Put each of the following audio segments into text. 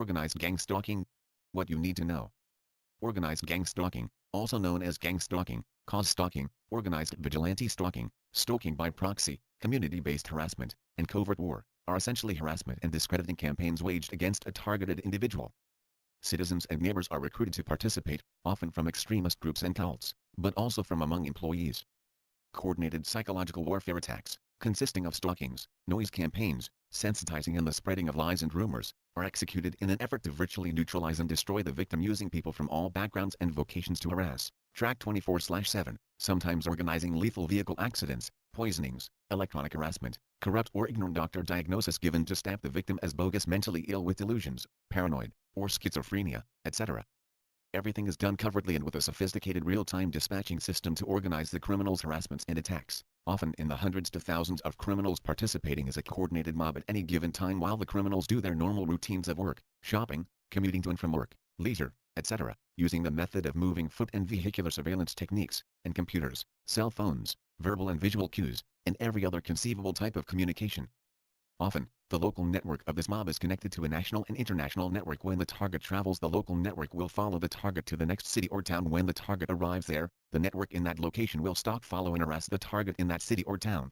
Organized gang stalking. What you need to know. Organized gang stalking, also known as gang stalking, cause stalking, organized vigilante stalking, stalking by proxy, community-based harassment, and covert war, are essentially harassment and discrediting campaigns waged against a targeted individual. Citizens and neighbors are recruited to participate, often from extremist groups and cults, but also from among employees. Coordinated psychological warfare attacks, consisting of stalkings, noise campaigns, sensitizing and the spreading of lies and rumors, are executed in an effort to virtually neutralize and destroy the victim using people from all backgrounds and vocations to harass, track 24/7, sometimes organizing lethal vehicle accidents, poisonings, electronic harassment, corrupt or ignorant doctor diagnosis given to stamp the victim as bogus, mentally ill with delusions, paranoid, or schizophrenia, etc. Everything is done covertly and with a sophisticated real-time dispatching system to organize the criminals' harassments and attacks, often in the hundreds to thousands of criminals participating as a coordinated mob at any given time while the criminals do their normal routines of work, shopping, commuting to and from work, leisure, etc., using the method of moving foot and vehicular surveillance techniques, and computers, cell phones, verbal and visual cues, and every other conceivable type of communication. Often, the local network of this mob is connected to a national and international network. When the target travels, the local network will follow the target to the next city or town. When the target arrives there, the network in that location will stalk, follow and harass the target in that city or town.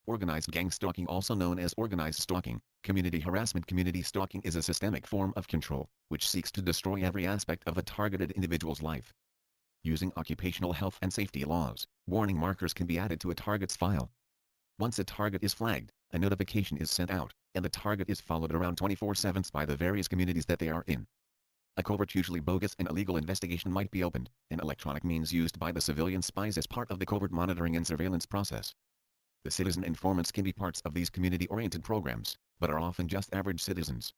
Organized gang stalking, also known as organized stalking, community harassment. Community stalking is a systemic form of control, which seeks to destroy every aspect of a targeted individual's life. Using occupational health and safety laws, warning markers can be added to a target's file. Once a target is flagged, a notification is sent out, and the target is followed around 24/7 by the various communities that they are in. A covert, usually bogus and illegal investigation might be opened, an electronic means used by the civilian spies as part of the covert monitoring and surveillance process. The citizen informants can be parts of these community-oriented programs, but are often just average citizens.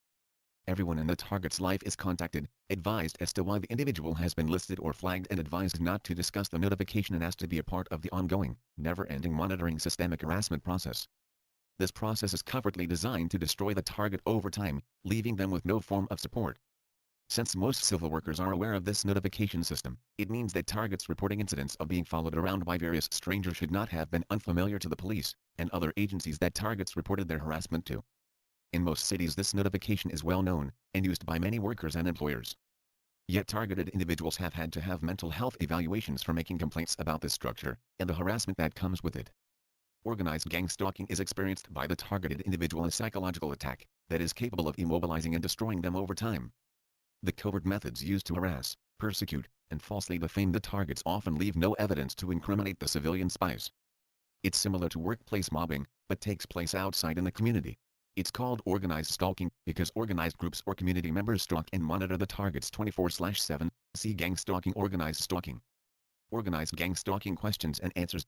Everyone in the target's life is contacted, advised as to why the individual has been listed or flagged, and advised not to discuss the notification and asked to be a part of the ongoing, never-ending monitoring systemic harassment process. This process is covertly designed to destroy the target over time, leaving them with no form of support. Since most civil workers are aware of this notification system, it means that targets reporting incidents of being followed around by various strangers should not have been unfamiliar to the police and other agencies that targets reported their harassment to. In most cities, this notification is well known and used by many workers and employers. Yet targeted individuals have had to have mental health evaluations for making complaints about this structure and the harassment that comes with it. Organized gang stalking is experienced by the targeted individual as psychological attack that is capable of immobilizing and destroying them over time. The covert methods used to harass, persecute, and falsely defame the targets often leave no evidence to incriminate the civilian spies. It's similar to workplace mobbing, but takes place outside in the community. It's called organized stalking because organized groups or community members stalk and monitor the targets 24/7. See gang stalking. Organized stalking. Organized gang stalking questions and answers.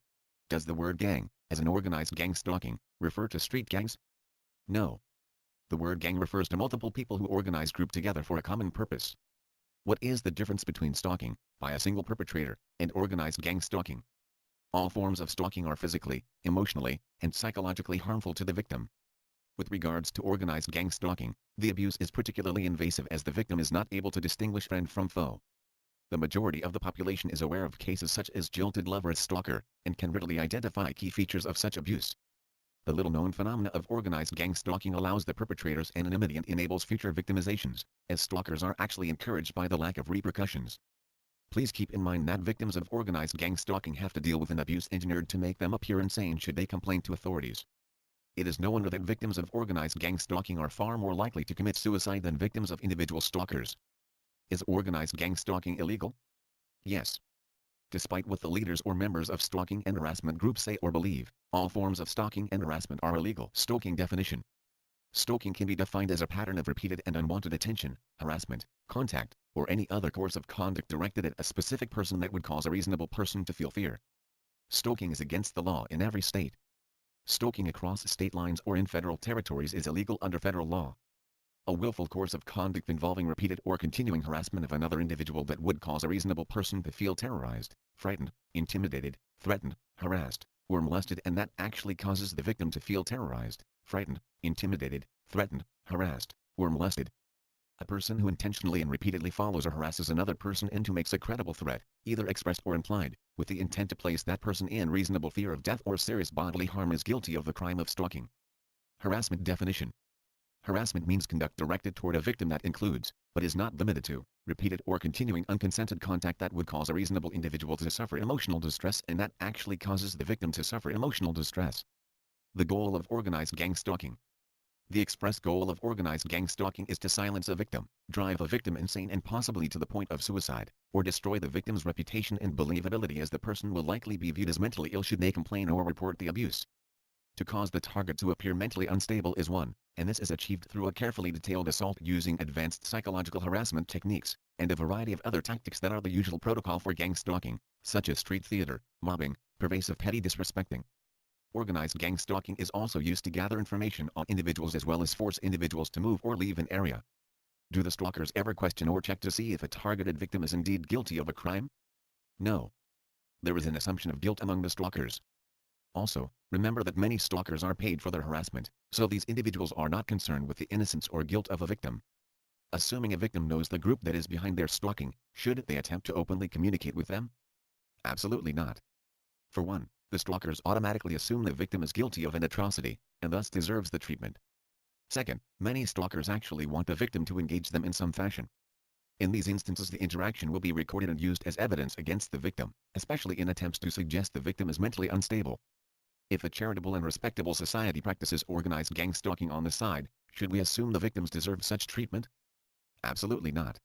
Does the word gang, as in organized gang stalking, refer to street gangs? No. The word gang refers to multiple people who organize group together for a common purpose. What is the difference between stalking, by a single perpetrator, and organized gang stalking? All forms of stalking are physically, emotionally, and psychologically harmful to the victim. With regards to organized gang stalking, the abuse is particularly invasive as the victim is not able to distinguish friend from foe. The majority of the population is aware of cases such as jilted lover as stalker, and can readily identify key features of such abuse. The little-known phenomena of organized gang stalking allows the perpetrator's anonymity and enables future victimizations, as stalkers are actually encouraged by the lack of repercussions. Please keep in mind that victims of organized gang stalking have to deal with an abuse engineered to make them appear insane should they complain to authorities. It is no wonder that victims of organized gang stalking are far more likely to commit suicide than victims of individual stalkers. Is organized gang stalking illegal? Yes. Despite what the leaders or members of stalking and harassment groups say or believe, all forms of stalking and harassment are illegal. Stalking definition. Stalking can be defined as a pattern of repeated and unwanted attention, harassment, contact, or any other course of conduct directed at a specific person that would cause a reasonable person to feel fear. Stalking is against the law in every state. Stalking across state lines or in federal territories is illegal under federal law. A willful course of conduct involving repeated or continuing harassment of another individual that would cause a reasonable person to feel terrorized, frightened, intimidated, threatened, harassed, or molested, and that actually causes the victim to feel terrorized, frightened, intimidated, threatened, harassed, or molested. A person who intentionally and repeatedly follows or harasses another person and who makes a credible threat, either expressed or implied, with the intent to place that person in reasonable fear of death or serious bodily harm is guilty of the crime of stalking. Harassment definition. Harassment means conduct directed toward a victim that includes, but is not limited to, repeated or continuing unconsented contact that would cause a reasonable individual to suffer emotional distress and that actually causes the victim to suffer emotional distress. The goal of organized gang stalking. The express goal of organized gang stalking is to silence a victim, drive a victim insane and possibly to the point of suicide, or destroy the victim's reputation and believability, as the person will likely be viewed as mentally ill should they complain or report the abuse. To cause the target to appear mentally unstable is one, and this is achieved through a carefully detailed assault using advanced psychological harassment techniques, and a variety of other tactics that are the usual protocol for gang stalking, such as street theater, mobbing, pervasive petty disrespecting. Organized gang stalking is also used to gather information on individuals as well as force individuals to move or leave an area. Do the stalkers ever question or check to see if a targeted victim is indeed guilty of a crime? No. There is an assumption of guilt among the stalkers. Also, remember that many stalkers are paid for their harassment, so these individuals are not concerned with the innocence or guilt of a victim. Assuming a victim knows the group that is behind their stalking, should they attempt to openly communicate with them? Absolutely not. For one, the stalkers automatically assume the victim is guilty of an atrocity, and thus deserves the treatment. Second, many stalkers actually want the victim to engage them in some fashion. In these instances, the interaction will be recorded and used as evidence against the victim, especially in attempts to suggest the victim is mentally unstable. If a charitable and respectable society practices organized gang stalking on the side, should we assume the victims deserve such treatment? Absolutely not.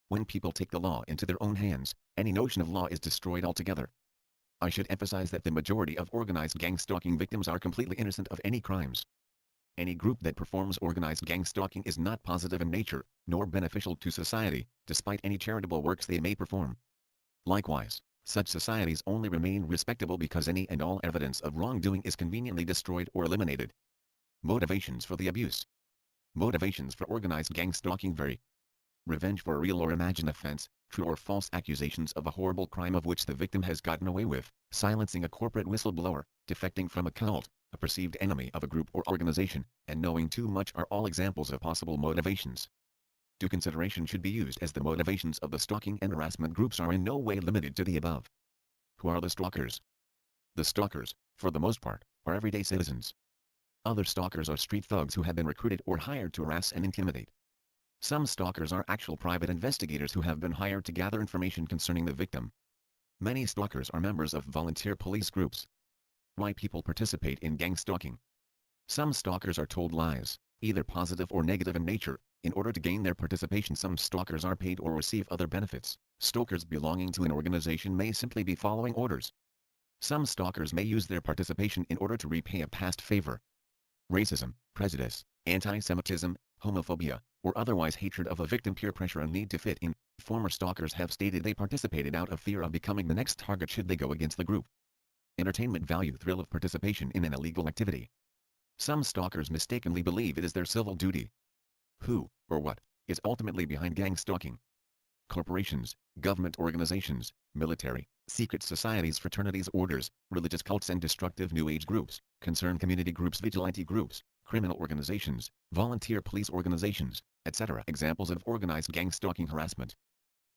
When people take the law into their own hands, any notion of law is destroyed altogether. I should emphasize that the majority of organized gang stalking victims are completely innocent of any crimes. Any group that performs organized gang stalking is not positive in nature, nor beneficial to society, despite any charitable works they may perform. Likewise, such societies only remain respectable because any and all evidence of wrongdoing is conveniently destroyed or eliminated. Motivations for the abuse. Motivations for organized gang stalking vary. Revenge for a real or imagined offense, true or false accusations of a horrible crime of which the victim has gotten away with, silencing a corporate whistleblower, defecting from a cult, a perceived enemy of a group or organization, and knowing too much are all examples of possible motivations. Due consideration should be used as the motivations of the stalking and harassment groups are in no way limited to the above. Who are the stalkers? The stalkers, for the most part, are everyday citizens. Other stalkers are street thugs who have been recruited or hired to harass and intimidate. Some stalkers are actual private investigators who have been hired to gather information concerning the victim. Many stalkers are members of volunteer police groups. Why people participate in gang stalking? Some stalkers are told lies, either positive or negative in nature, in order to gain their participation. Some stalkers are paid or receive other benefits. Stalkers belonging to an organization may simply be following orders. Some stalkers may use their participation in order to repay a past favor. Racism, prejudice, anti-Semitism, homophobia, or otherwise hatred of a victim, peer pressure and need to fit in. Former stalkers have stated they participated out of fear of becoming the next target should they go against the group. Entertainment value, thrill of participation in an illegal activity. Some stalkers mistakenly believe it is their civil duty. Who, or what, is ultimately behind gang stalking? Corporations, government organizations, military, secret societies, fraternities, orders, religious cults and destructive New Age groups, concerned community groups, vigilante groups, criminal organizations, volunteer police organizations, etc. Examples of organized gang stalking: harassment,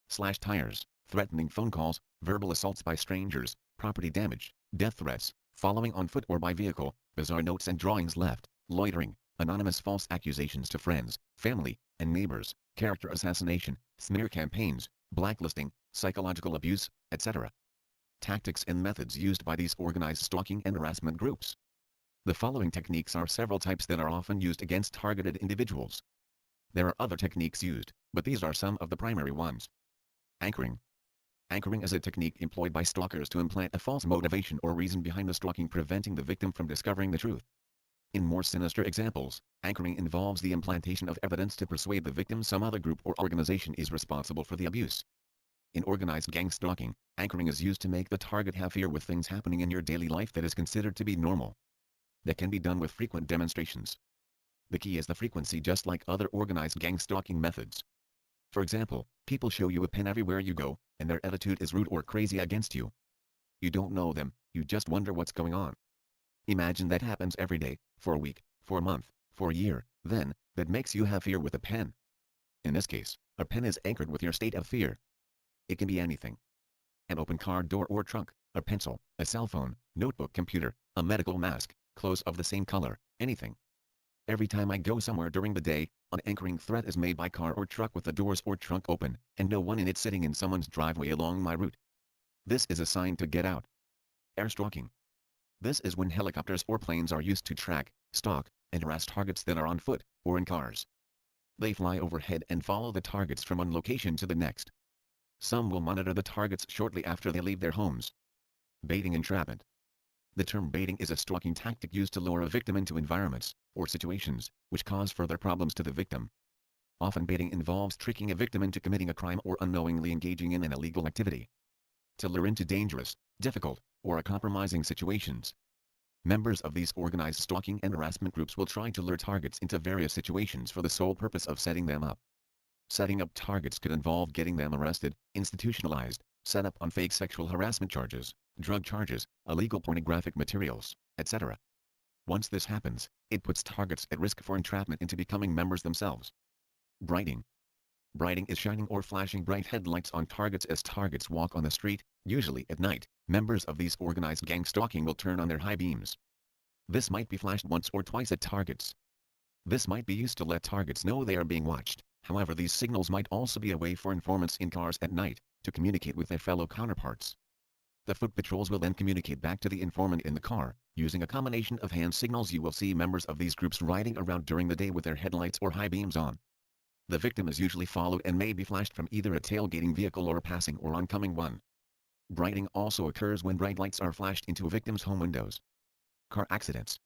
slash tires, threatening phone calls, verbal assaults by strangers, property damage, death threats, following on foot or by vehicle, bizarre notes and drawings left, loitering, anonymous false accusations to friends, family, and neighbors, character assassination, smear campaigns, blacklisting, psychological abuse, etc. Tactics and methods used by these organized stalking and harassment groups. The following techniques are several types that are often used against targeted individuals. There are other techniques used, but these are some of the primary ones. Anchoring. Anchoring is a technique employed by stalkers to implant a false motivation or reason behind the stalking, preventing the victim from discovering the truth. In more sinister examples, anchoring involves the implantation of evidence to persuade the victim some other group or organization is responsible for the abuse. In organized gang stalking, anchoring is used to make the target have fear with things happening in your daily life that is considered to be normal. That can be done with frequent demonstrations. The key is the frequency, just like other organized gang stalking methods. For example, people show you a pen everywhere you go, and their attitude is rude or crazy against you. You don't know them, you just wonder what's going on. Imagine that happens every day, for a week, for a month, for a year, then, that makes you have fear with a pen. In this case, a pen is anchored with your state of fear. It can be anything. An open car door or trunk, a pencil, a cell phone, notebook, computer, a medical mask, clothes of the same color, anything. Every time I go somewhere during the day, an anchoring threat is made by car or truck with the doors or trunk open, and no one in it sitting in someone's driveway along my route. This is a sign to get out. Air stalking. This is when helicopters or planes are used to track, stalk, and harass targets that are on foot, or in cars. They fly overhead and follow the targets from one location to the next. Some will monitor the targets shortly after they leave their homes. Baiting entrapment. The term baiting is a stalking tactic used to lure a victim into environments, or situations, which cause further problems to the victim. Often baiting involves tricking a victim into committing a crime or unknowingly engaging in an illegal activity. To lure into dangerous, difficult, or compromising situations. Members of these organized stalking and harassment groups will try to lure targets into various situations for the sole purpose of setting them up. Setting up targets could involve getting them arrested, institutionalized, set up on fake sexual harassment charges, drug charges, illegal pornographic materials, etc. Once this happens, it puts targets at risk for entrapment into becoming members themselves. Brighting. Brighting is shining or flashing bright headlights on targets as targets walk on the street, usually at night. Members of these organized gang stalking will turn on their high beams. This might be flashed once or twice at targets. This might be used to let targets know they are being watched. However, these signals might also be a way for informants in cars at night to communicate with their fellow counterparts. The foot patrols will then communicate back to the informant in the car, using a combination of hand signals. You will see members of these groups riding around during the day with their headlights or high beams on. The victim is usually followed and may be flashed from either a tailgating vehicle or a passing or oncoming one. Brighting also occurs when bright lights are flashed into a victim's home windows. Car accidents.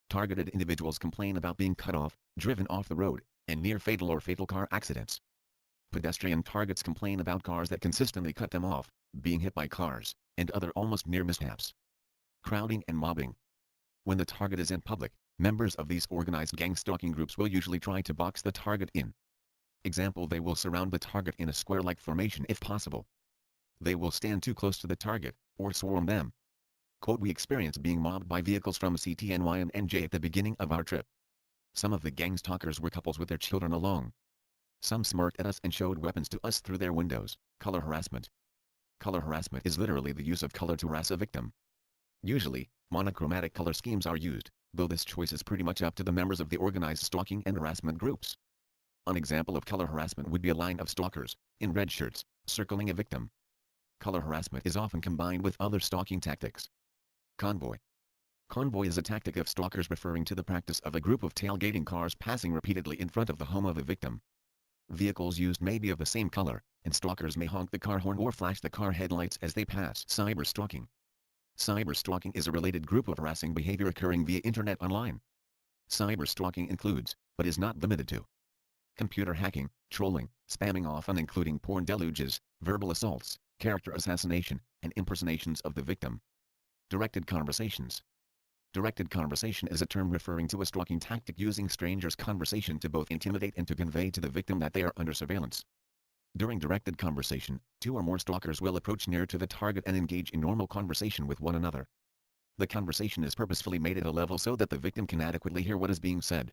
Targeted individuals complain about being cut off, driven off the road, and near fatal or fatal car accidents. Pedestrian targets complain about cars that consistently cut them off, being hit by cars, and other almost near mishaps. Crowding and mobbing. When the target is in public, members of these organized gang stalking groups will usually try to box the target in. Example: they will surround the target in a square-like formation if possible. They will stand too close to the target, or swarm them. Quote, "We experienced being mobbed by vehicles from CTNY and NJ at the beginning of our trip. Some of the gang stalkers were couples with their children along. Some smirked at us and showed weapons to us through their windows." Color harassment. Color harassment is literally the use of color to harass a victim. Usually, monochromatic color schemes are used, though this choice is pretty much up to the members of the organized stalking and harassment groups. An example of color harassment would be a line of stalkers, in red shirts, circling a victim. Color harassment is often combined with other stalking tactics. Convoy. Convoy is a tactic of stalkers referring to the practice of a group of tailgating cars passing repeatedly in front of the home of a victim. Vehicles used may be of the same color, and stalkers may honk the car horn or flash the car headlights as they pass. Cyber stalking. Cyber stalking is a related group of harassing behavior occurring via internet online. Cyber stalking includes, but is not limited to, computer hacking, trolling, spamming, often including porn deluges, verbal assaults, character assassination, and impersonations of the victim. Directed conversations. Directed conversation is a term referring to a stalking tactic using strangers' conversation to both intimidate and to convey to the victim that they are under surveillance. During directed conversation, two or more stalkers will approach near to the target and engage in normal conversation with one another. The conversation is purposefully made at a level so that the victim can adequately hear what is being said.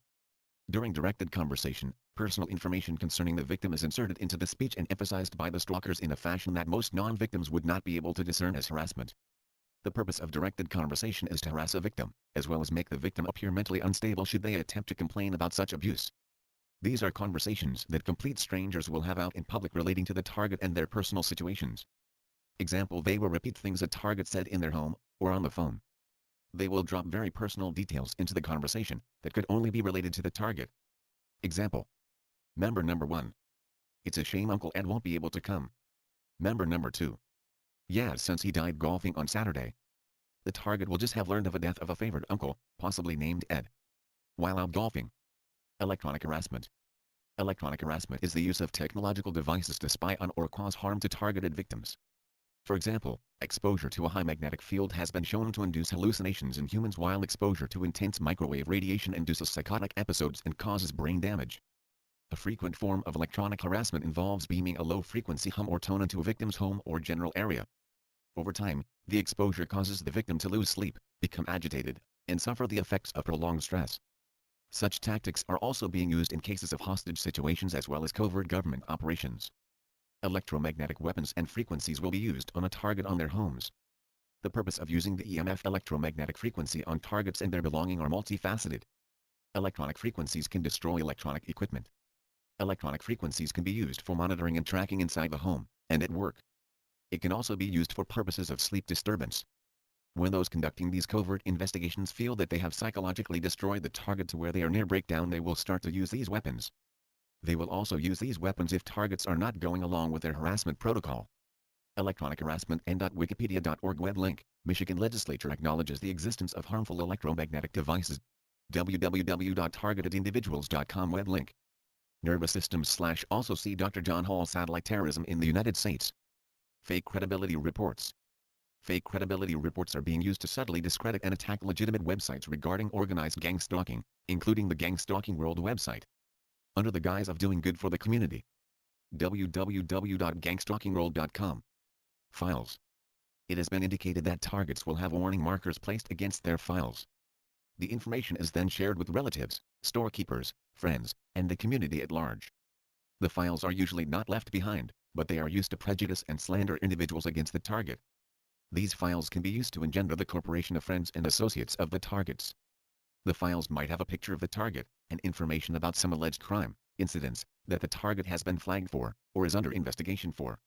During directed conversation, personal information concerning the victim is inserted into the speech and emphasized by the stalkers in a fashion that most non-victims would not be able to discern as harassment. The purpose of directed conversation is to harass a victim, as well as make the victim appear mentally unstable should they attempt to complain about such abuse. These are conversations that complete strangers will have out in public relating to the target and their personal situations. Example: they will repeat things a target said in their home, or on the phone. They will drop very personal details into the conversation that could only be related to the target. Example: member number 1. "It's a shame Uncle Ed won't be able to come." Member number 2. "Yeah, since he died golfing on Saturday." The target will just have learned of a death of a favorite uncle, possibly named Ed, while out golfing. Electronic harassment. Electronic harassment is the use of technological devices to spy on or cause harm to targeted victims. For example, exposure to a high magnetic field has been shown to induce hallucinations in humans, while exposure to intense microwave radiation induces psychotic episodes and causes brain damage. A frequent form of electronic harassment involves beaming a low-frequency hum or tone into a victim's home or general area. Over time, the exposure causes the victim to lose sleep, become agitated, and suffer the effects of prolonged stress. Such tactics are also being used in cases of hostage situations as well as covert government operations. Electromagnetic weapons and frequencies will be used on a target on their homes. The purpose of using the EMF electromagnetic frequency on targets and their belonging are multifaceted. Electronic frequencies can destroy electronic equipment. Electronic frequencies can be used for monitoring and tracking inside the home, and at work. It can also be used for purposes of sleep disturbance. When those conducting these covert investigations feel that they have psychologically destroyed the target to where they are near breakdown, they will start to use these weapons. They will also use these weapons if targets are not going along with their harassment protocol. Electronic harassment and.wikipedia.org web link. Michigan legislature acknowledges the existence of harmful electromagnetic devices. www.targetedindividuals.com web link. Nervous systems / also see Dr. John Hall satellite terrorism in the United States. Fake credibility reports. Fake credibility reports are being used to subtly discredit and attack legitimate websites regarding organized gang stalking, including the Gang Stalking World website, under the guise of doing good for the community. www.gangstalkingworld.com. Files. It has been indicated that targets will have warning markers placed against their files. The information is then shared with relatives, storekeepers, friends, and the community at large. The files are usually not left behind, but they are used to prejudice and slander individuals against the target. These files can be used to engender the corporation of friends and associates of the targets. The files might have a picture of the target, and information about some alleged crime, incidents, that the target has been flagged for, or is under investigation for.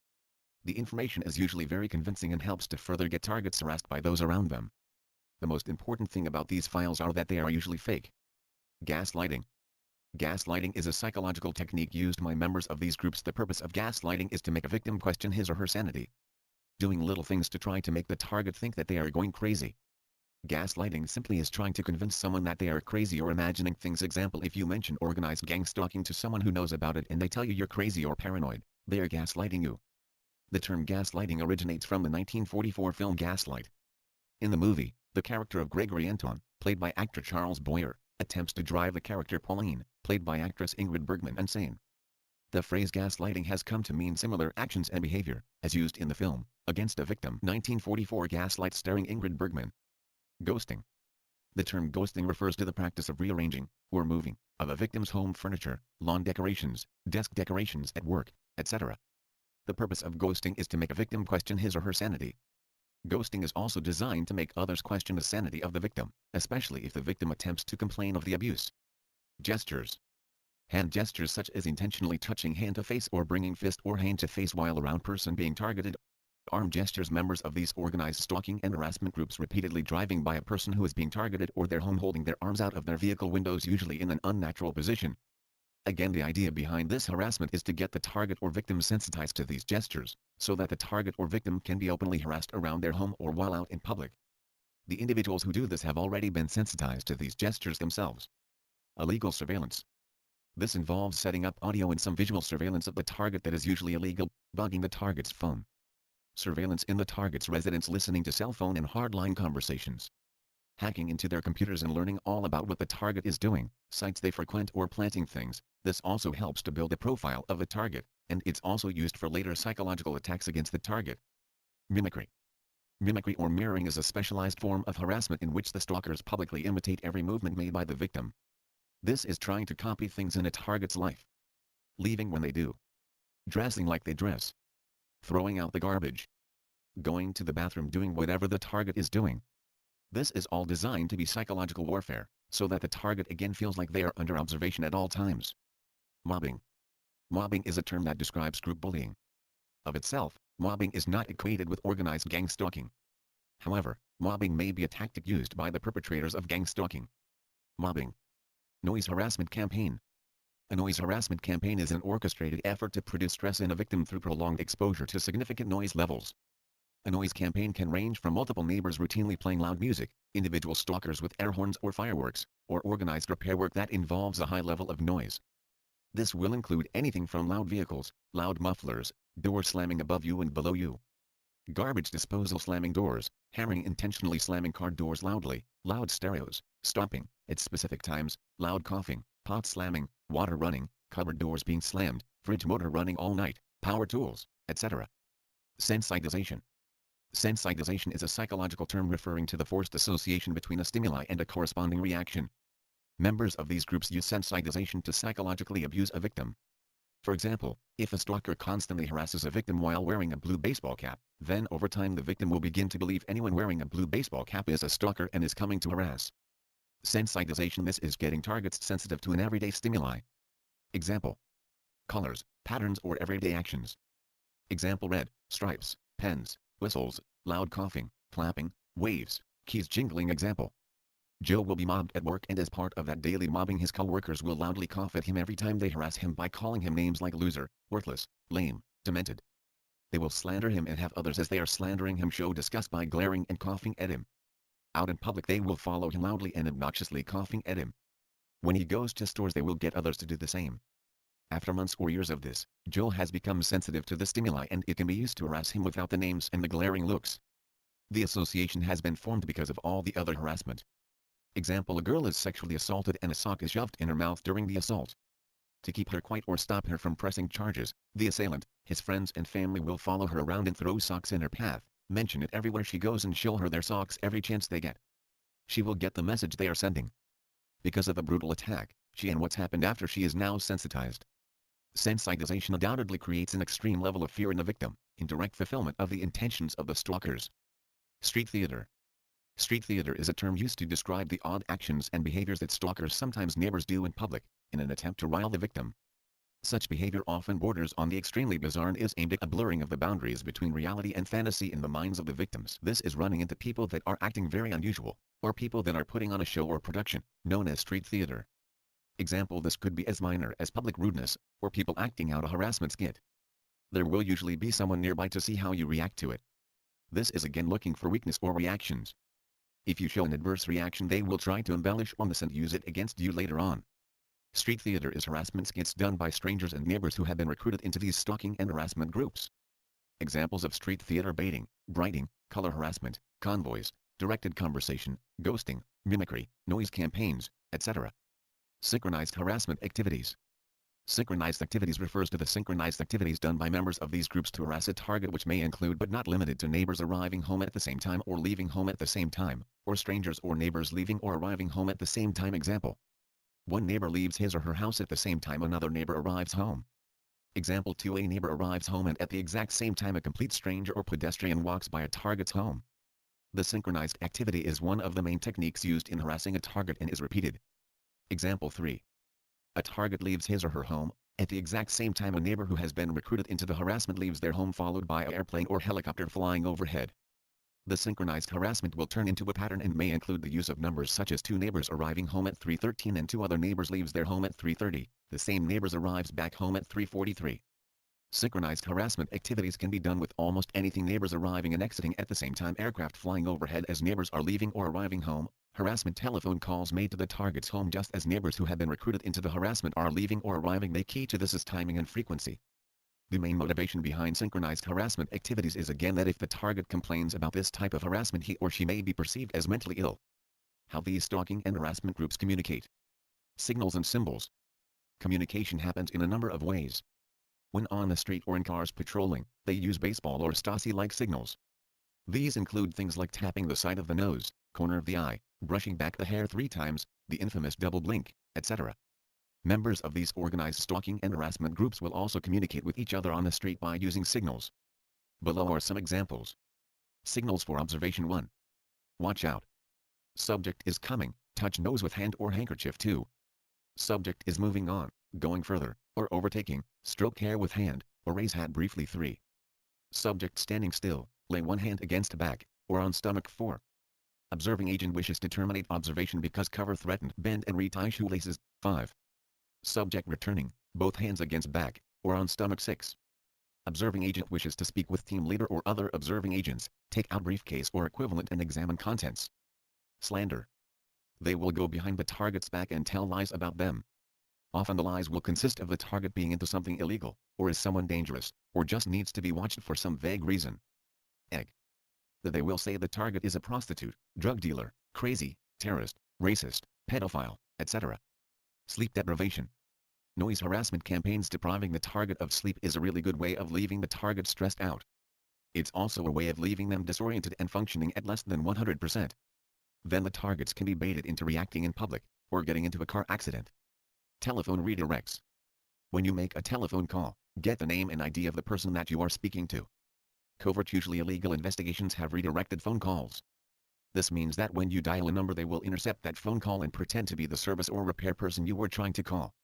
The information is usually very convincing and helps to further get targets harassed by those around them. The most important thing about these files are that they are usually fake. Gaslighting. Gaslighting is a psychological technique used by members of these groups. The purpose of gaslighting is to make a victim question his or her sanity. Doing little things to try to make the target think that they are going crazy. Gaslighting simply is trying to convince someone that they are crazy or imagining things. Example: if you mention organized gang stalking to someone who knows about it and they tell you you're crazy or paranoid, they are gaslighting you. The term gaslighting originates from the 1944 film Gaslight. In the movie, the character of Gregory Anton, played by actor Charles Boyer, attempts to drive the character Pauline, played by actress Ingrid Bergman, insane. The phrase gaslighting has come to mean similar actions and behavior, as used in the film, Against a Victim 1944 Gaslight starring Ingrid Bergman. Ghosting. The term ghosting refers to the practice of rearranging, or moving, of a victim's home furniture, lawn decorations, desk decorations at work, etc. The purpose of ghosting is to make a victim question his or her sanity. Ghosting is also designed to make others question the sanity of the victim, especially if the victim attempts to complain of the abuse. Gestures. Hand gestures such as intentionally touching hand to face or bringing fist or hand to face while around person being targeted. Arm gestures. Members of these organized stalking and harassment groups repeatedly driving by a person who is being targeted or their home holding their arms out of their vehicle windows, usually in an unnatural position. Again, the idea behind this harassment is to get the target or victim sensitized to these gestures, so that the target or victim can be openly harassed around their home or while out in public. The individuals who do this have already been sensitized to these gestures themselves. Illegal surveillance. This involves setting up audio and some visual surveillance of the target that is usually illegal, bugging the target's phone. Surveillance in the target's residence, listening to cell phone and hardline conversations. Hacking into their computers and learning all about what the target is doing, sites they frequent, or planting things. This also helps to build a profile of the target, and it's also used for later psychological attacks against the target. Mimicry. Mimicry or mirroring is a specialized form of harassment in which the stalkers publicly imitate every movement made by the victim. This is trying to copy things in a target's life. Leaving when they do. Dressing like they dress. Throwing out the garbage. Going to the bathroom, doing whatever the target is doing. This is all designed to be psychological warfare, so that the target again feels like they are under observation at all times. Mobbing. Mobbing is a term that describes group bullying. Of itself, mobbing is not equated with organized gang stalking. However, mobbing may be a tactic used by the perpetrators of gang stalking. Mobbing. Noise harassment campaign. A noise harassment campaign is an orchestrated effort to produce stress in a victim through prolonged exposure to significant noise levels. A noise campaign can range from multiple neighbors routinely playing loud music, individual stalkers with air horns or fireworks, or organized repair work that involves a high level of noise. This will include anything from loud vehicles, loud mufflers, doors slamming above you and below you, garbage disposal, slamming doors, hammering, intentionally slamming car doors loudly, loud stereos, stopping at specific times, loud coughing, pot slamming, water running, cupboard doors being slammed, fridge motor running all night, power tools, etc. Sensitization. Sensitization is a psychological term referring to the forced association between a stimuli and a corresponding reaction. Members of these groups use sensitization to psychologically abuse a victim. For example, if a stalker constantly harasses a victim while wearing a blue baseball cap, then over time the victim will begin to believe anyone wearing a blue baseball cap is a stalker and is coming to harass. Sensitization. This is getting targets sensitive to an everyday stimuli. Example: colors, patterns or everyday actions. Example: red, stripes, pens, whistles, loud coughing, clapping, waves, keys jingling. Example: Joe will be mobbed at work, and as part of that daily mobbing his co-workers will loudly cough at him every time they harass him by calling him names like loser, worthless, lame, demented. They will slander him and have others as they are slandering him show disgust by glaring and coughing at him. Out in public they will follow him loudly and obnoxiously coughing at him. When he goes to stores they will get others to do the same. After months or years of this, Joe has become sensitive to the stimuli and it can be used to harass him without the names and the glaring looks. The association has been formed because of all the other harassment. Example: a girl is sexually assaulted and a sock is shoved in her mouth during the assault. To keep her quiet or stop her from pressing charges, the assailant, his friends and family will follow her around and throw socks in her path, mention it everywhere she goes and show her their socks every chance they get. She will get the message they are sending. Because of the brutal attack, she and what's happened after, she is now sensitized. Sensitization undoubtedly creates an extreme level of fear in the victim, in direct fulfillment of the intentions of the stalkers. Street theater. Street theater is a term used to describe the odd actions and behaviors that stalkers, sometimes neighbors, do in public, in an attempt to rile the victim. Such behavior often borders on the extremely bizarre and is aimed at a blurring of the boundaries between reality and fantasy in the minds of the victims. This is running into people that are acting very unusual, or people that are putting on a show or production, known as street theater. Example: this could be as minor as public rudeness, or people acting out a harassment skit. There will usually be someone nearby to see how you react to it. This is again looking for weakness or reactions. If you show an adverse reaction they will try to embellish on this and use it against you later on. Street theater is harassment skits done by strangers and neighbors who have been recruited into these stalking and harassment groups. Examples of street theater: baiting, brighting, color harassment, convoys, directed conversation, ghosting, mimicry, noise campaigns, etc. Synchronized harassment activities. Synchronized activities refers to the synchronized activities done by members of these groups to harass a target, which may include but not limited to neighbors arriving home at the same time or leaving home at the same time, or strangers or neighbors leaving or arriving home at the same time. Example: one neighbor leaves his or her house at the same time another neighbor arrives home. Example: a neighbor arrives home and at the exact same time a complete stranger or pedestrian walks by a target's home. The synchronized activity is one of the main techniques used in harassing a target and is repeated. Example 3. A target leaves his or her home, at the exact same time a neighbor who has been recruited into the harassment leaves their home, followed by an airplane or helicopter flying overhead. The synchronized harassment will turn into a pattern and may include the use of numbers such as 2 neighbors arriving home at 3:13 and 2 other neighbors leaves their home at 3:30, the same neighbors arrives back home at 3:43. Synchronized harassment activities can be done with almost anything: neighbors arriving and exiting at the same time, aircraft flying overhead as neighbors are leaving or arriving home, harassment telephone calls made to the target's home just as neighbors who have been recruited into the harassment are leaving or arriving. The key to this is timing and frequency. The main motivation behind synchronized harassment activities is again that if the target complains about this type of harassment he or she may be perceived as mentally ill. How these stalking and harassment groups communicate. Signals and symbols. Communication happens in a number of ways. When on the street or in cars patrolling, they use baseball or Stasi-like signals. These include things like tapping the side of the nose, corner of the eye, brushing back the hair 3 times, the infamous double blink, etc. Members of these organized stalking and harassment groups will also communicate with each other on the street by using signals. Below are some examples. Signals for observation: 1. Watch out. Subject is coming, touch nose with hand or handkerchief. 2. Subject is moving on, going further, or overtaking, stroke hair with hand, or raise hat briefly. 3. Subject standing still, lay one hand against back, or on stomach. 4. Observing agent wishes to terminate observation because cover threatened, bend and retie shoelaces. 5. Subject returning, both hands against back, or on stomach. 6. Observing agent wishes to speak with team leader or other observing agents, take out briefcase or equivalent and examine contents. Slander. They will go behind the target's back and tell lies about them. Often the lies will consist of the target being into something illegal, or is someone dangerous, or just needs to be watched for some vague reason. Egg. That they will say the target is a prostitute, drug dealer, crazy, terrorist, racist, pedophile, etc. Sleep deprivation. Noise harassment campaigns depriving the target of sleep is a really good way of leaving the target stressed out. It's also a way of leaving them disoriented and functioning at less than 100%. Then the targets can be baited into reacting in public, or getting into a car accident. Telephone redirects. When you make a telephone call, get the name and ID of the person that you are speaking to. Covert, usually illegal investigations have redirected phone calls. This means that when you dial a number they will intercept that phone call and pretend to be the service or repair person you were trying to call.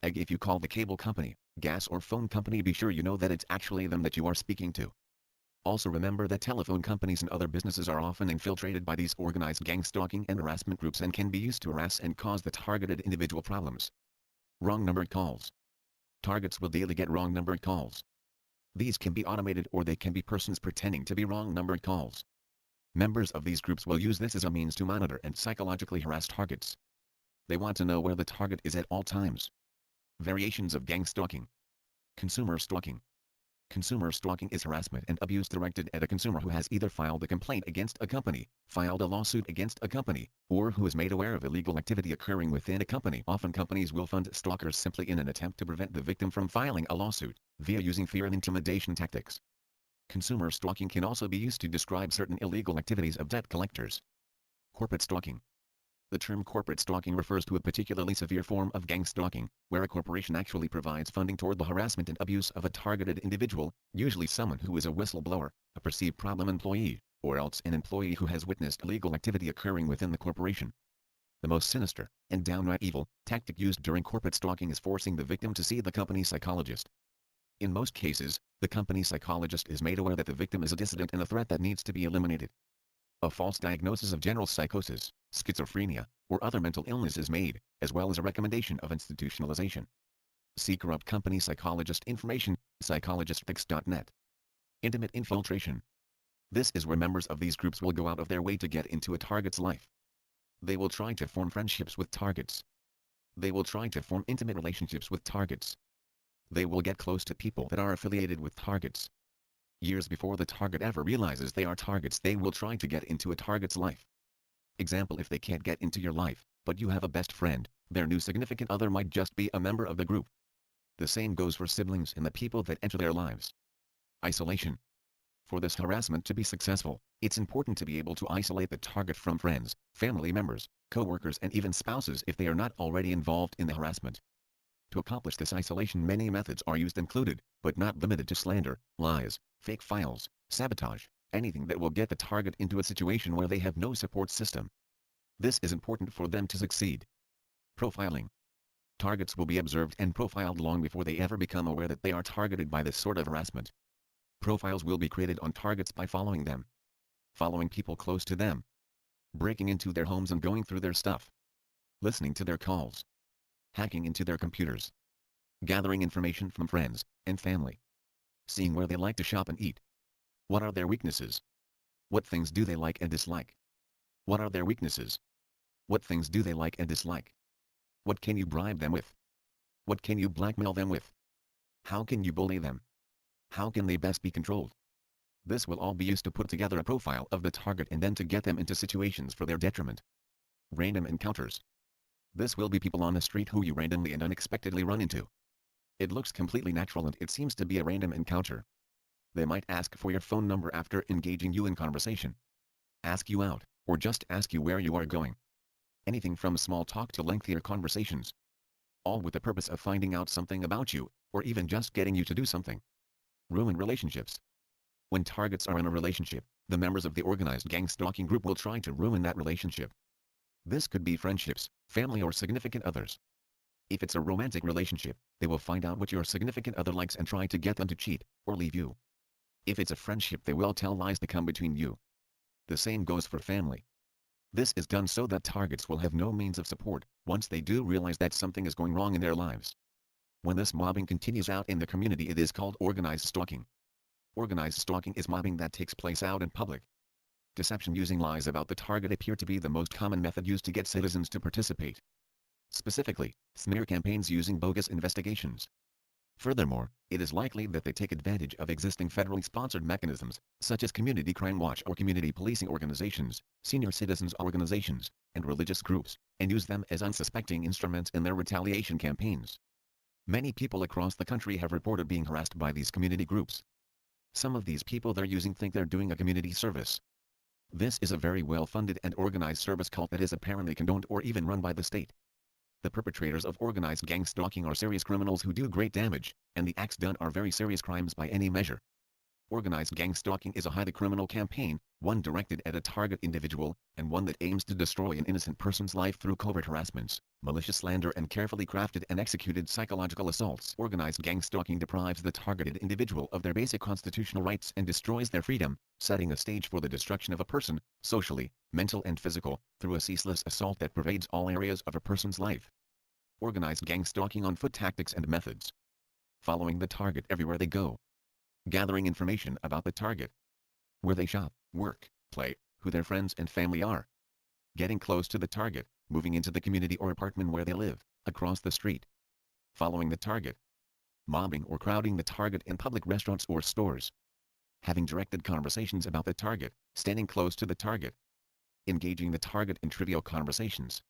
If you call the cable company, gas or phone company, be sure you know that it's actually them that you are speaking to. Also remember that telephone companies and other businesses are often infiltrated by these organized gang stalking and harassment groups and can be used to harass and cause the targeted individual problems. Wrong numbered calls. Targets will daily get wrong numbered calls. These can be automated or they can be persons pretending to be wrong numbered calls. Members of these groups will use this as a means to monitor and psychologically harass targets. They want to know where the target is at all times. Variations of gang stalking. Consumer stalking. Consumer stalking is harassment and abuse directed at a consumer who has either filed a complaint against a company, filed a lawsuit against a company, or who is made aware of illegal activity occurring within a company. Often companies will fund stalkers simply in an attempt to prevent the victim from filing a lawsuit, via using fear and intimidation tactics. Consumer stalking can also be used to describe certain illegal activities of debt collectors. Corporate stalking. The term corporate stalking refers to a particularly severe form of gang stalking, where a corporation actually provides funding toward the harassment and abuse of a targeted individual, usually someone who is a whistleblower, a perceived problem employee, or else an employee who has witnessed illegal activity occurring within the corporation. The most sinister, and downright evil, tactic used during corporate stalking is forcing the victim to see the company psychologist. In most cases, the company psychologist is made aware that the victim is a dissident and a threat that needs to be eliminated. A false diagnosis of general psychosis, schizophrenia, or other mental illness is made, as well as a recommendation of institutionalization. See corrupt company psychologist information, psychologistfix.net. Intimate infiltration. This is where members of these groups will go out of their way to get into a target's life. They will try to form friendships with targets. They will try to form intimate relationships with targets. They will get close to people that are affiliated with targets. Years before the target ever realizes they are targets, they will try to get into a target's life. Example: if they can't get into your life, but you have a best friend, their new significant other might just be a member of the group. The same goes for siblings and the people that enter their lives. Isolation. For this harassment to be successful, it's important to be able to isolate the target from friends, family members, co-workers and even spouses if they are not already involved in the harassment. To accomplish this isolation, many methods are used, included, but not limited to slander, lies, fake files, sabotage, anything that will get the target into a situation where they have no support system. This is important for them to succeed. Profiling. Targets will be observed and profiled long before they ever become aware that they are targeted by this sort of harassment. Profiles will be created on targets by following them, following people close to them, breaking into their homes and going through their stuff, listening to their calls, hacking into their computers, gathering information from friends and family, seeing where they like to shop and eat. What are their weaknesses? What things do they like and dislike? What are their weaknesses? What things do they like and dislike? What can you bribe them with? What can you blackmail them with? How can you bully them? How can they best be controlled? This will all be used to put together a profile of the target and then to get them into situations for their detriment. Random encounters. This will be people on the street who you randomly and unexpectedly run into. It looks completely natural and it seems to be a random encounter. They might ask for your phone number after engaging you in conversation, ask you out, or just ask you where you are going. Anything from small talk to lengthier conversations. All with the purpose of finding out something about you, or even just getting you to do something. Ruin relationships. When targets are in a relationship, the members of the organized gang stalking group will try to ruin that relationship. This could be friendships, family or significant others. If it's a romantic relationship, they will find out what your significant other likes and try to get them to cheat, or leave you. If it's a friendship, they will tell lies to come between you. The same goes for family. This is done so that targets will have no means of support, once they do realize that something is going wrong in their lives. When this mobbing continues out in the community, it is called organized stalking. Organized stalking is mobbing that takes place out in public. Deception using lies about the target appear to be the most common method used to get citizens to participate. Specifically, smear campaigns using bogus investigations. Furthermore, it is likely that they take advantage of existing federally sponsored mechanisms, such as Community Crime Watch or community policing organizations, senior citizens organizations, and religious groups, and use them as unsuspecting instruments in their retaliation campaigns. Many people across the country have reported being harassed by these community groups. Some of these people they're using think they're doing a community service. This is a very well-funded and organized service cult that is apparently condoned or even run by the state. The perpetrators of organized gang stalking are serious criminals who do great damage, and the acts done are very serious crimes by any measure. Organized gang stalking is a highly criminal campaign, one directed at a target individual, and one that aims to destroy an innocent person's life through covert harassments, malicious slander and carefully crafted and executed psychological assaults. Organized gang stalking deprives the targeted individual of their basic constitutional rights and destroys their freedom, setting a stage for the destruction of a person, socially, mental and physical, through a ceaseless assault that pervades all areas of a person's life. Organized gang stalking on foot tactics and methods. Following the target everywhere they go. Gathering information about the target. Where they shop, work, play, who their friends and family are. Getting close to the target, moving into the community or apartment where they live, across the street. Following the target. Mobbing or crowding the target in public restaurants or stores. Having directed conversations about the target, standing close to the target. Engaging the target in trivial conversations.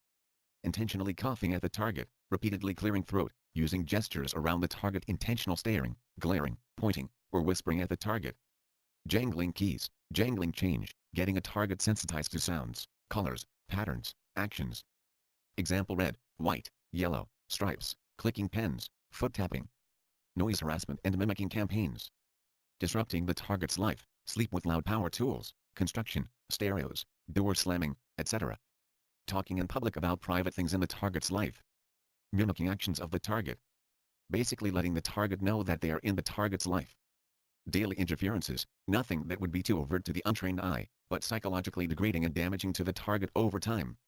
Intentionally coughing at the target, repeatedly clearing throat, using gestures around the target, intentional staring, glaring, pointing, or whispering at the target. Jangling keys, jangling change, getting a target sensitized to sounds, colors, patterns, actions. Example: red, white, yellow, stripes, clicking pens, foot tapping. Noise harassment and mimicking campaigns. Disrupting the target's life, sleep with loud power tools, construction, stereos, door slamming, etc. Talking in public about private things in the target's life. Mimicking actions of the target. Basically letting the target know that they are in the target's life. Daily interferences, nothing that would be too overt to the untrained eye, but psychologically degrading and damaging to the target over time.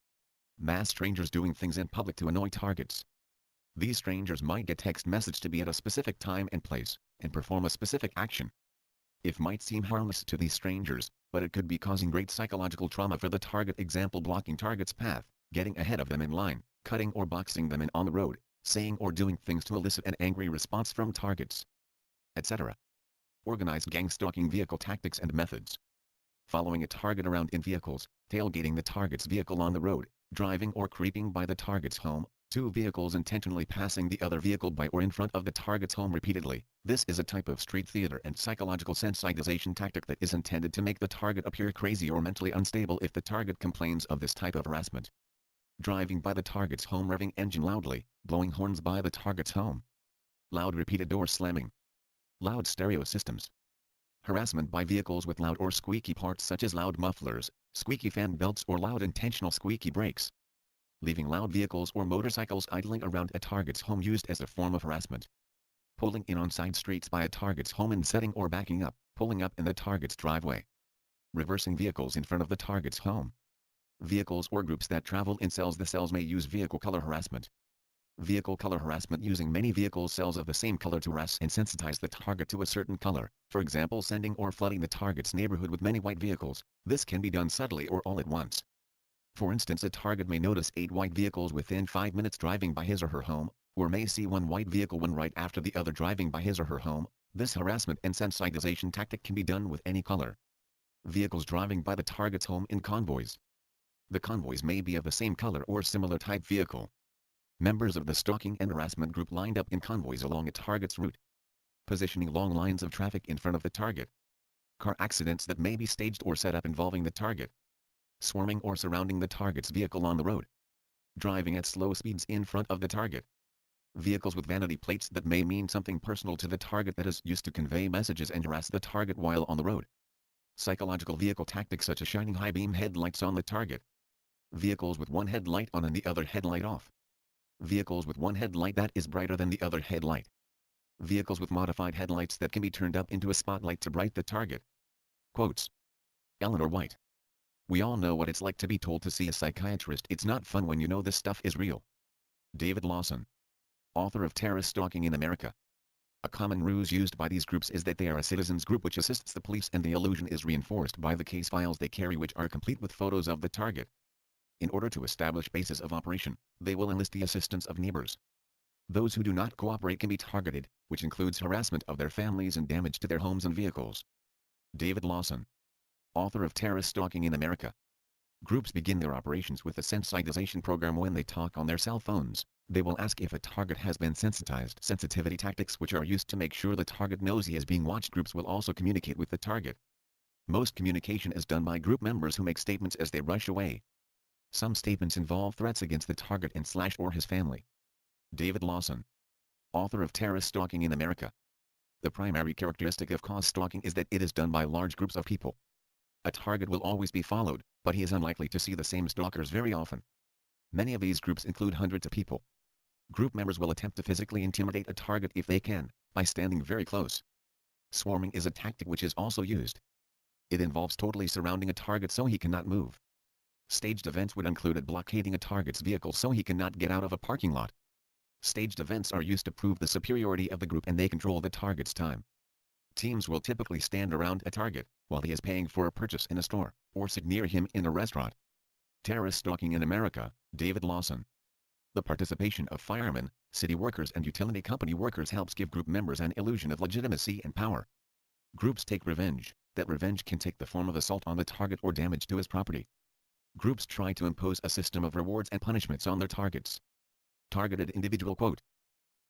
Mass strangers doing things in public to annoy targets. These strangers might get text message to be at a specific time and place, and perform a specific action. It might seem harmless to these strangers, but it could be causing great psychological trauma for the target. Example: blocking target's path, getting ahead of them in line, cutting or boxing them in on the road, saying or doing things to elicit an angry response from targets, etc. Organized gang stalking vehicle tactics and methods. Following a target around in vehicles, tailgating the target's vehicle on the road, driving or creeping by the target's home, two vehicles intentionally passing the other vehicle by or in front of the target's home repeatedly. This is a type of street theater and psychological sensitization tactic that is intended to make the target appear crazy or mentally unstable if the target complains of this type of harassment. Driving by the target's home, revving engine loudly, blowing horns by the target's home. Loud repeated door slamming. Loud stereo systems. Harassment by vehicles with loud or squeaky parts such as loud mufflers, squeaky fan belts or loud intentional squeaky brakes. Leaving loud vehicles or motorcycles idling around a target's home used as a form of harassment. Pulling in on side streets by a target's home and setting or backing up, pulling up in the target's driveway. Reversing vehicles in front of the target's home. Vehicles or groups that travel in cells. The cells may use vehicle color harassment. Vehicle color harassment: using many vehicle cells of the same color to harass and sensitize the target to a certain color, for example sending or flooding the target's neighborhood with many white vehicles. This can be done subtly or all at once. For instance, a target may notice 8 white vehicles within 5 minutes driving by his or her home, or may see one white vehicle one right after the other driving by his or her home. This harassment and sensitization tactic can be done with any color. Vehicles driving by the target's home in convoys. The convoys may be of the same color or similar type vehicle. Members of the stalking and harassment group lined up in convoys along a target's route. Positioning long lines of traffic in front of the target. Car accidents that may be staged or set up involving the target. Swarming or surrounding the target's vehicle on the road. Driving at slow speeds in front of the target. Vehicles with vanity plates that may mean something personal to the target that is used to convey messages and harass the target while on the road. Psychological vehicle tactics such as shining high beam headlights on the target. Vehicles with one headlight on and the other headlight off. Vehicles with one headlight that is brighter than the other headlight. Vehicles with modified headlights that can be turned up into a spotlight to bright the target. Quotes. Eleanor White. We all know what it's like to be told to see a psychiatrist. It's not fun when you know this stuff is real. David Lawson. Author of Terrorist Stalking in America. A common ruse used by these groups is that they are a citizens group which assists the police, and the illusion is reinforced by the case files they carry, which are complete with photos of the target. In order to establish bases of operation, they will enlist the assistance of neighbors. Those who do not cooperate can be targeted, which includes harassment of their families and damage to their homes and vehicles. David Lawson. Author of Terrorist Stalking in America. Groups begin their operations with a sensitization program. When they talk on their cell phones, they will ask if a target has been sensitized. Sensitivity tactics which are used to make sure the target knows he is being watched. Groups will also communicate with the target. Most communication is done by group members who make statements as they rush away. Some statements involve threats against the target and / or his family. David Lawson. Author of Terrorist Stalking in America. The primary characteristic of cause stalking is that it is done by large groups of people. A target will always be followed, but he is unlikely to see the same stalkers very often. Many of these groups include hundreds of people. Group members will attempt to physically intimidate a target if they can, by standing very close. Swarming is a tactic which is also used. It involves totally surrounding a target so he cannot move. Staged events would include blockading a target's vehicle so he cannot get out of a parking lot. Staged events are used to prove the superiority of the group and they control the target's time. Teams will typically stand around a target, while he is paying for a purchase in a store, or sit near him in a restaurant. Terrorist stalking in America, David Lawson. The participation of firemen, city workers and utility company workers helps give group members an illusion of legitimacy and power. Groups take revenge. That revenge can take the form of assault on the target or damage to his property. Groups try to impose a system of rewards and punishments on their targets. Targeted individual quote.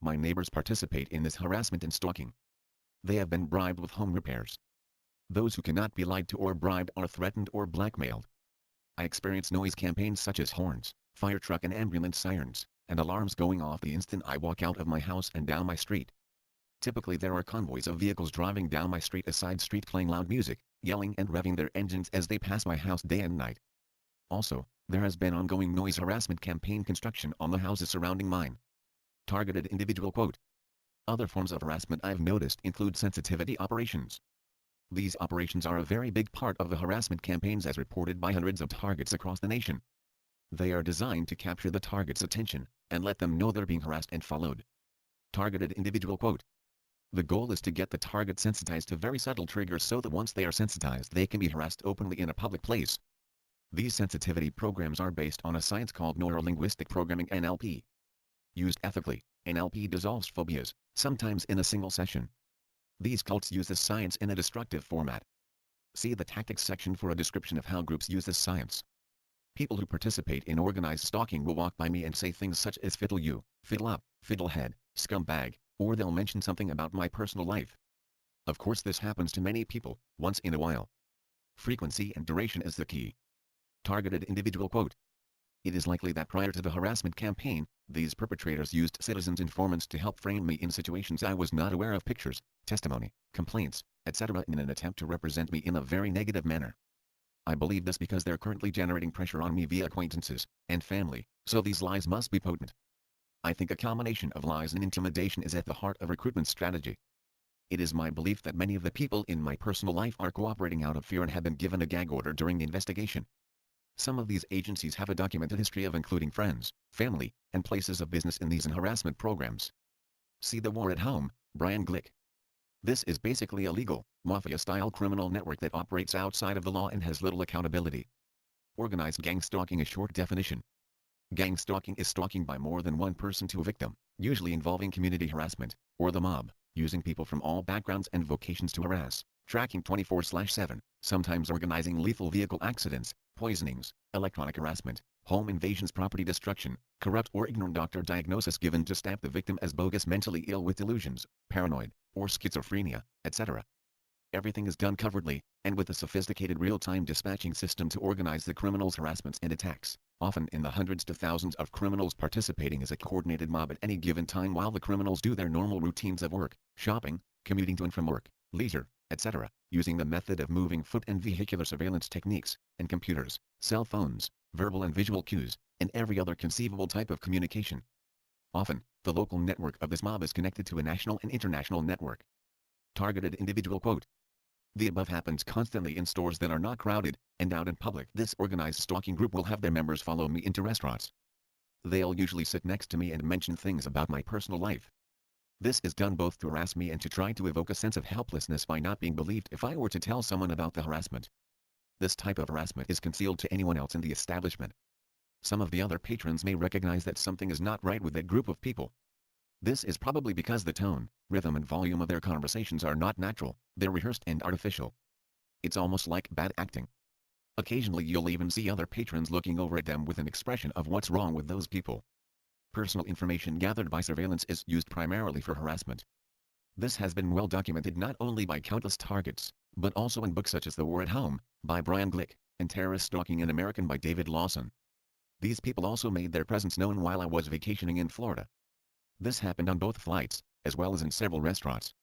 My neighbors participate in this harassment and stalking. They have been bribed with home repairs. Those who cannot be lied to or bribed are threatened or blackmailed. I experience noise campaigns such as horns, fire truck and ambulance sirens, and alarms going off the instant I walk out of my house and down my street. Typically there are convoys of vehicles driving down my street, a side street, playing loud music, yelling and revving their engines as they pass my house day and night. Also, there has been ongoing noise harassment campaign construction on the houses surrounding mine. Targeted individual quote. Other forms of harassment I've noticed include sensitivity operations. These operations are a very big part of the harassment campaigns as reported by hundreds of targets across the nation. They are designed to capture the target's attention, and let them know they're being harassed and followed. Targeted individual quote. The goal is to get the target sensitized to very subtle triggers so that once they are sensitized they can be harassed openly in a public place. These sensitivity programs are based on a science called neurolinguistic programming (NLP). Used ethically, NLP dissolves phobias, sometimes in a single session. These cults use this science in a destructive format. See the tactics section for a description of how groups use this science. People who participate in organized stalking will walk by me and say things such as fiddle you, fiddle up, fiddlehead, scumbag, or they'll mention something about my personal life. Of course this happens to many people, once in a while. Frequency and duration is the key. Targeted individual quote. It is likely that prior to the harassment campaign, these perpetrators used citizens' informants to help frame me in situations I was not aware of, pictures, testimony, complaints, etc. in an attempt to represent me in a very negative manner. I believe this because they're currently generating pressure on me via acquaintances and family, so these lies must be potent. I think a combination of lies and intimidation is at the heart of recruitment strategy. It is my belief that many of the people in my personal life are cooperating out of fear and have been given a gag order during the investigation. Some of these agencies have a documented history of including friends, family, and places of business in these harassment programs. See The War at Home, Brian Glick. This is basically a legal, mafia-style criminal network that operates outside of the law and has little accountability. Organized gang stalking. A short definition. Gang stalking is stalking by more than one person to a victim, usually involving community harassment, or the mob, using people from all backgrounds and vocations to harass, tracking 24/7, sometimes organizing lethal vehicle accidents, poisonings, electronic harassment, home invasions, property destruction, corrupt or ignorant doctor diagnosis given to stamp the victim as bogus, mentally ill with delusions, paranoid, or schizophrenia, etc. Everything is done covertly, and with a sophisticated real-time dispatching system to organize the criminals' harassments and attacks, often in the hundreds to thousands of criminals participating as a coordinated mob at any given time while the criminals do their normal routines of work, shopping, commuting to and from work, leisure, etc., using the method of moving foot and vehicular surveillance techniques, and computers, cell phones, verbal and visual cues, and every other conceivable type of communication. Often, the local network of this mob is connected to a national and international network. Targeted individual quote. The above happens constantly in stores that are not crowded, and out in public. This organized stalking group will have their members follow me into restaurants. They'll usually sit next to me and mention things about my personal life. This is done both to harass me and to try to evoke a sense of helplessness by not being believed if I were to tell someone about the harassment. This type of harassment is concealed to anyone else in the establishment. Some of the other patrons may recognize that something is not right with that group of people. This is probably because the tone, rhythm and volume of their conversations are not natural, they're rehearsed and artificial. It's almost like bad acting. Occasionally you'll even see other patrons looking over at them with an expression of what's wrong with those people. Personal information gathered by surveillance is used primarily for harassment. This has been well documented not only by countless targets, but also in books such as The War at Home, by Brian Glick, and Terrorist Stalking in American by David Lawson. These people also made their presence known while I was vacationing in Florida. This happened on both flights, as well as in several restaurants.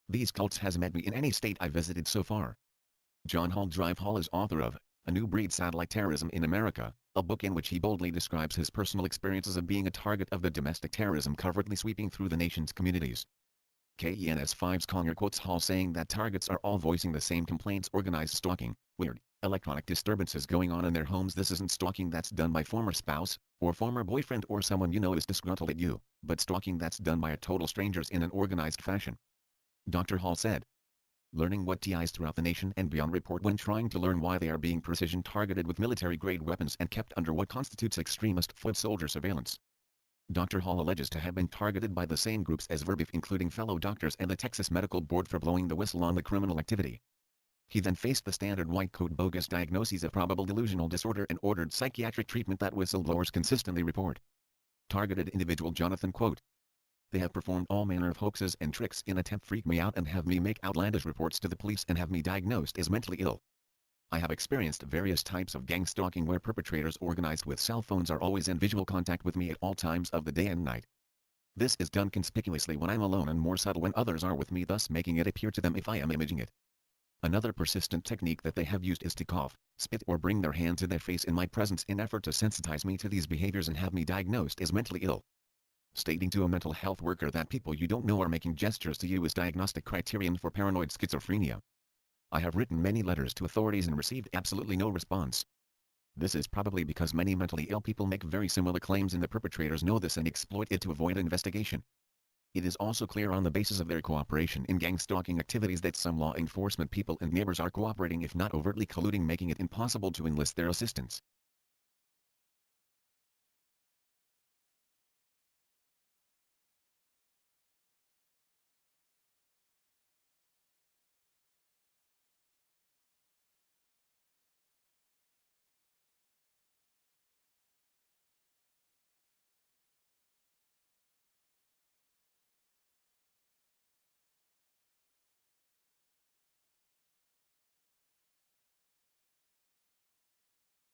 These cults has met me in any state I visited so far. John Hall Drive Hall is author of A New Breed Satellite Terrorism in America, a book in which he boldly describes his personal experiences of being a target of the domestic terrorism covertly sweeping through the nation's communities. KENS5's Conger quotes Hall saying that targets are all voicing the same complaints: organized stalking, weird, electronic disturbances going on in their homes. This isn't stalking that's done by former spouse, or former boyfriend, or someone you know is disgruntled at you, but stalking that's done by a total strangers in an organized fashion. Dr. Hall said. Learning what TIs throughout the nation and beyond report when trying to learn why they are being precision targeted with military-grade weapons and kept under what constitutes extremist foot soldier surveillance. Dr. Hall alleges to have been targeted by the same groups as Verbeef, including fellow doctors and the Texas Medical Board, for blowing the whistle on the criminal activity. He then faced the standard white coat bogus diagnoses of probable delusional disorder and ordered psychiatric treatment that whistleblowers consistently report. Targeted individual Jonathan quote. They have performed all manner of hoaxes and tricks in attempt to freak me out and have me make outlandish reports to the police and have me diagnosed as mentally ill. I have experienced various types of gang stalking where perpetrators organized with cell phones are always in visual contact with me at all times of the day and night. This is done conspicuously when I'm alone and more subtle when others are with me, thus making it appear to them if I am imaging it. Another persistent technique that they have used is to cough, spit, or bring their hand to their face in my presence in effort to sensitize me to these behaviors and have me diagnosed as mentally ill. Stating to a mental health worker that people you don't know are making gestures to you is diagnostic criterion for paranoid schizophrenia. I have written many letters to authorities and received absolutely no response. This is probably because many mentally ill people make very similar claims and the perpetrators know this and exploit it to avoid investigation. It is also clear on the basis of their cooperation in gang stalking activities that some law enforcement people and neighbors are cooperating, if not overtly colluding, making it impossible to enlist their assistance.